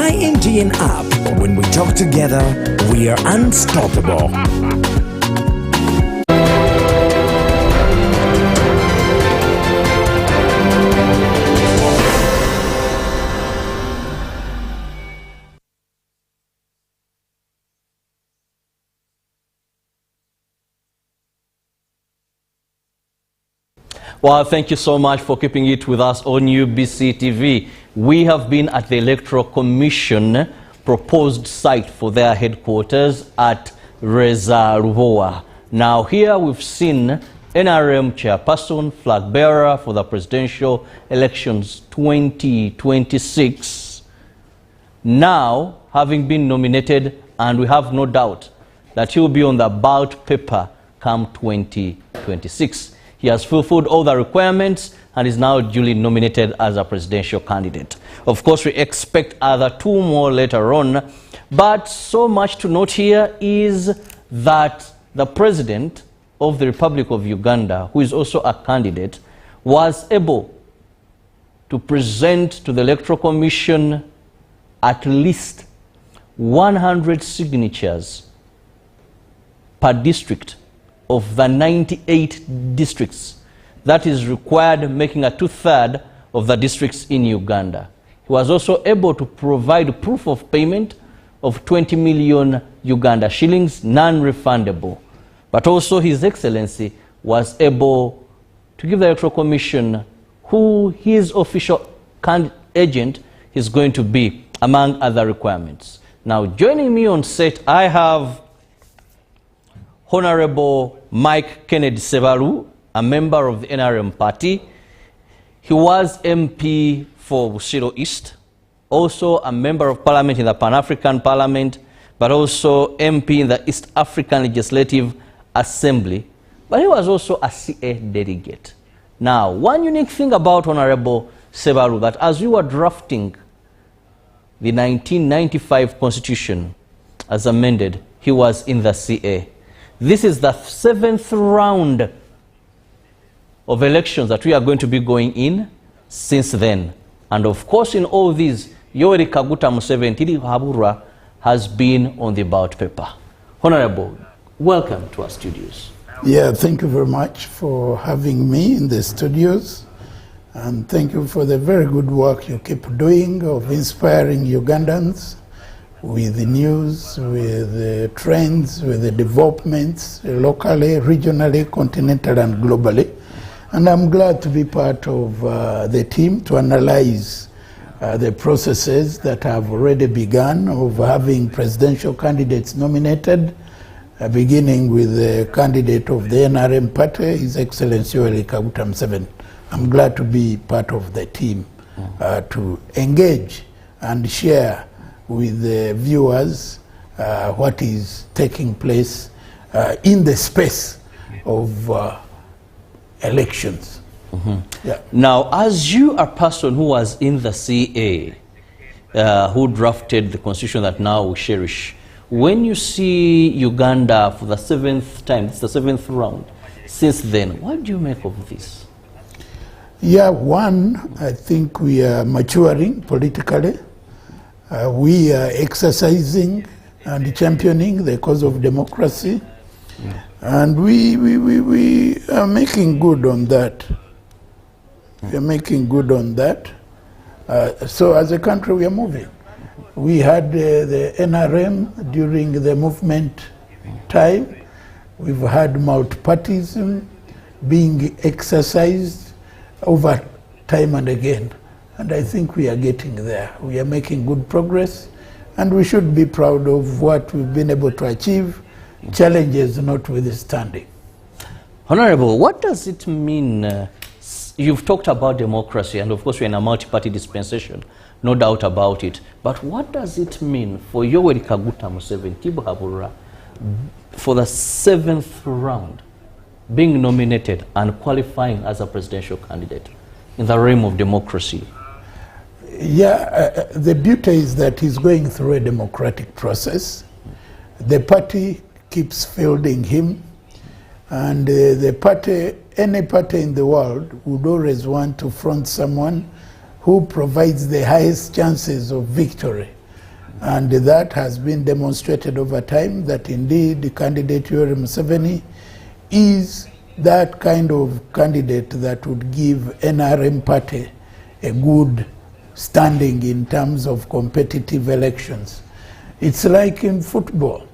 MyNGN app. When we talk together, we are unstoppable. Well, thank you so much for keeping it with us on UBC TV. We have been at the Electoral Commission proposed site for their headquarters at Reza Ruvoa. Now here we've seen NRM chairperson, flag bearer for the presidential elections 2026, now having been nominated, and we have no doubt that he will be on the ballot paper come 2026. He has fulfilled all the requirements and is now duly nominated as a presidential candidate. Of course, we expect other two more later on, but so much to note here is that the President of the Republic of Uganda, who is also a candidate, was able to present to the Electoral Commission at least 100 signatures per district of the 98 districts that is required, making a 2/3 of the districts in Uganda. He was also able to provide proof of payment of 20 million Uganda shillings, non-refundable. But also His Excellency was able to give the Electoral Commission who his official agent is going to be, among other requirements. Now, joining me on set, I have Honorable Mike Kennedy Sebalu, a member of the NRM party. He was MP for Busiro East, also a member of parliament in the Pan-African Parliament, but also MP in the East African Legislative Assembly. But he was also a CA delegate. Now, one unique thing about Honorable Sebalu, that as we were drafting the 1995 Constitution as amended, he was in the CA. This is the 7th round of elections that we are going to be going in since then. And of course, in all these, Yoweri Kaguta Museveni Haburwa has been on the ballot paper. Honorable, welcome to our studios. Yeah, thank you very much for having me in the studios. And thank you for the very good work you keep doing of inspiring Ugandans with the news, with the trends, with the developments locally, regionally, continentally, and globally. And I'm glad to be part of the team to analyze the processes that have already begun of having presidential candidates nominated, beginning with the candidate of the NRM party, His Excellency Yoweri Kaguta Museveni. I'm glad to be part of the team to engage and share with the viewers what is taking place in the space of elections. Yeah. Now, as you are a person who was in the CA, who drafted the constitution that now we cherish, when you see Uganda for the 7th time, it's the 7th round, since then, what do you make of this? Yeah, one, I think we are maturing politically. We are exercising and championing the cause of democracy, and we are making good on that. We are making good on that. So as a country, we are moving. We had the NRM during the movement time. We've had multipartyism being exercised over time and again. And I think we are getting there. We are making good progress, and we should be proud of what we've been able to achieve, challenges notwithstanding. Honorable, what does it mean? You've talked about democracy, and of course we're in a multi-party dispensation, no doubt about it. But what does it mean for Yoweri Kaguta Museveni Haburwa for the 7th round, being nominated and qualifying as a presidential candidate in the realm of democracy? Yeah, the beauty is that he's going through a democratic process. The party keeps fielding him, and the party, any party in the world would always want to front someone who provides the highest chances of victory. And that has been demonstrated over time that indeed the candidate Yoweri Museveni is that kind of candidate that would give NRM party a good standing in terms of competitive elections. It's like in football.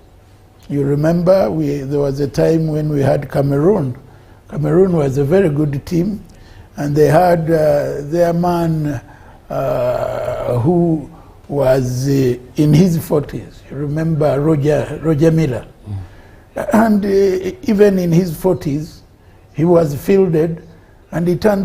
You remember there was a time when we had Cameroon. Cameroon was a very good team, and they had their man who was in his 40s. You remember Roger Miller. And even in his 40s, he was fielded, and it turned out